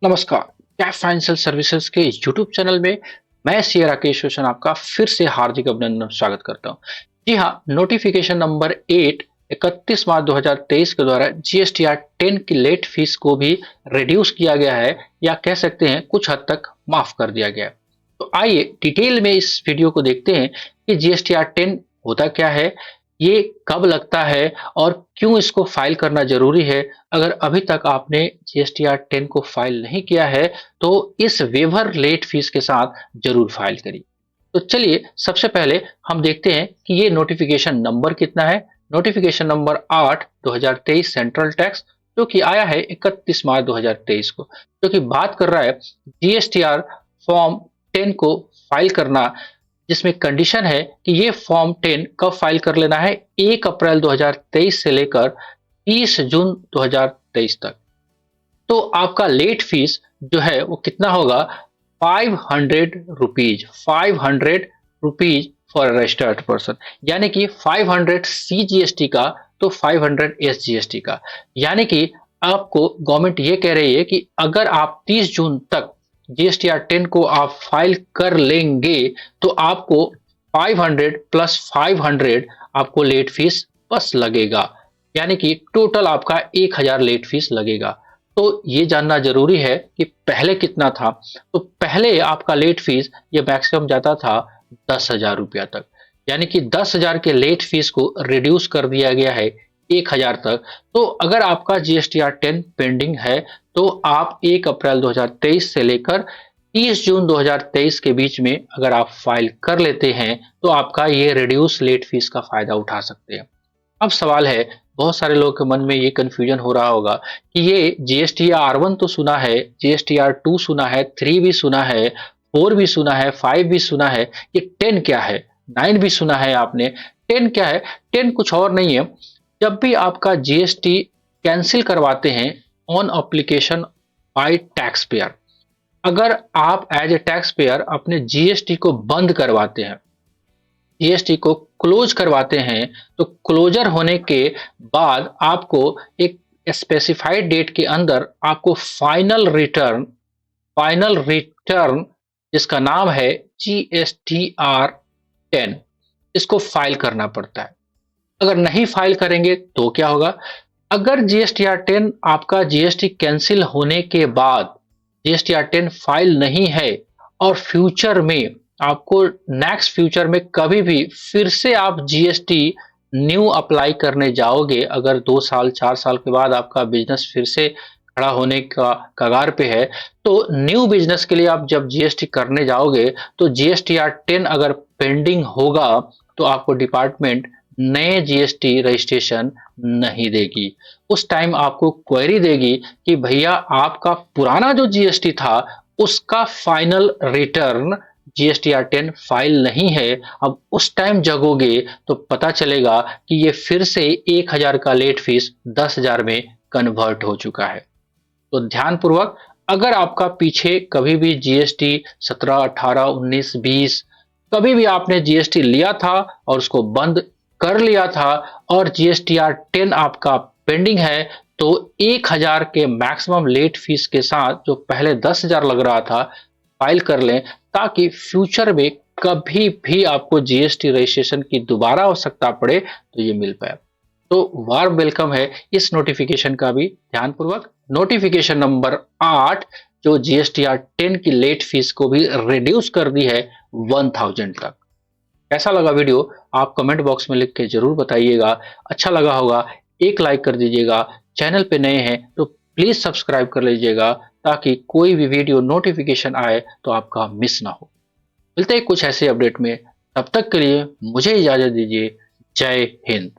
नमस्कार। Cap financial services के YouTube channel में मैं सी राकेश रोशन आपका फिर से हार्दिक अभिनंदन स्वागत करता हूं। जी हाँ, नोटिफिकेशन नंबर 8 31 मार्च 2023 के द्वारा जीएसटीआर 10 की लेट फीस को भी रिड्यूस किया गया है या कह सकते हैं कुछ हद तक माफ कर दिया गया है। तो आइए डिटेल में इस वीडियो को देखते हैं कि जीएसटीआर 10 होता क्या है, ये कब लगता है और क्यों इसको फाइल करना जरूरी है। अगर अभी तक आपने जीएसटीआर 10 को फाइल नहीं किया है तो इस वेवर लेट फीस के साथ जरूर फाइल करिए। तो चलिए सबसे पहले हम देखते हैं कि ये नोटिफिकेशन नंबर कितना है। नोटिफिकेशन नंबर 8 2023 सेंट्रल टैक्स जो कि आया है 31 मार्च 2023 को, जो कि बात कर रहा है जीएसटीआर फॉर्म 10 को फाइल करना, जिसमें कंडीशन है कि ये फॉर्म 10 कब फाइल कर लेना है, 1 अप्रैल 2023 से लेकर 30 जून 2023 तक। तो आपका लेट फीस जो है वो कितना होगा, 500 rupees 500 rupees for registered person, यानी कि 500 CGST का तो 500 SGST का। यानी कि आपको गवर्नमेंट ये कह रही है कि अगर आप 30 जून तक जीएसटीआर 10 को आप फाइल कर लेंगे तो आपको 500 प्लस 500 आपको लेट फीस बस लगेगा, यानी कि टोटल आपका 1000 लेट फीस लगेगा। तो ये जानना जरूरी है कि पहले कितना था। तो पहले आपका लेट फीस ये मैक्सिमम जाता था 10,000 रुपया तक, यानी कि 10,000 के लेट फीस को रिड्यूस कर दिया गया है 1,000 तक। तो अगर आपका जीएसटीआर 10 पेंडिंग है तो आप 1 अप्रैल 2023 से लेकर 30 जून 2023 के बीच में अगर आप फाइल कर लेते हैं तो आपका ये रिड्यूस लेट फीस का फायदा उठा सकते हैं। अब सवाल है, बहुत सारे लोगों के मन में ये कंफ्यूजन हो रहा होगा कि ये जीएसटीआर 1 तो सुना है, जीएसटीआर 2 सुना है, 3 भी सुना है, 4 भी सुना है, 5 भी सुना है, ये 10 क्या है, 9 भी सुना है आपने। 10 क्या है? 10 कुछ और नहीं है। जब भी आपका जीएसटी कैंसिल करवाते हैं on application by tax payer, अगर आप एज ए टैक्स पेयर अपने जीएसटी को बंद करवाते हैं, जीएसटी को क्लोज करवाते हैं, तो क्लोजर होने के बाद आपको एक स्पेसिफाइड डेट के अंदर आपको फाइनल रिटर्न जिसका नाम है जीएसटीआर 10, इसको फाइल करना पड़ता है। अगर नहीं फाइल करेंगे तो क्या होगा, अगर जीएसटीआर 10 आपका जीएसटी कैंसिल होने के बाद जीएसटीआर 10 फाइल नहीं है और फ्यूचर में आपको नेक्स्ट फ्यूचर में कभी भी फिर से आप जीएसटी न्यू अप्लाई करने जाओगे, अगर 2 साल 4 साल के बाद आपका बिजनेस फिर से खड़ा होने का कगार पे है, तो न्यू बिजनेस के लिए आप जब जीएसटी करने जाओगे तो जीएसटीआर 10 अगर पेंडिंग होगा तो आपको डिपार्टमेंट नए जीएसटी रजिस्ट्रेशन नहीं देगी। उस टाइम आपको क्वेरी देगी कि भैया आपका पुराना जो जीएसटी था उसका फाइनल रिटर्न जीएसटीआर 10 फाइल नहीं है। अब उस टाइम जगोगे तो पता चलेगा कि ये फिर से 1,000 का लेट फीस 10,000 में कन्वर्ट हो चुका है। तो ध्यानपूर्वक, अगर आपका पीछे कभी भी जीएसटी 17, 18, 19, 20 कभी भी आपने जीएसटी लिया था और उसको बंद कर लिया था और जीएसटीआर 10 आपका पेंडिंग है, तो 1,000 के मैक्सिमम लेट फीस के साथ जो पहले 10,000 लग रहा था फाइल कर लें, ताकि फ्यूचर में कभी भी आपको जीएसटी रजिस्ट्रेशन की दोबारा आवश्यकता पड़े तो ये मिल पाए। तो वार्म वेलकम है इस नोटिफिकेशन का भी। ध्यानपूर्वक, नोटिफिकेशन नंबर 8 जो जीएसटीआर 10 की लेट फीस को भी रिड्यूस कर दी है 1000 तक। कैसा लगा वीडियो आप कमेंट बॉक्स में लिख के जरूर बताइएगा। अच्छा लगा होगा एक लाइक कर दीजिएगा। चैनल पे नए हैं तो प्लीज सब्सक्राइब कर लीजिएगा ताकि कोई भी वीडियो नोटिफिकेशन आए तो आपका मिस ना हो। मिलते हैं कुछ ऐसे अपडेट में, तब तक के लिए मुझे इजाजत दीजिए। जय हिंद।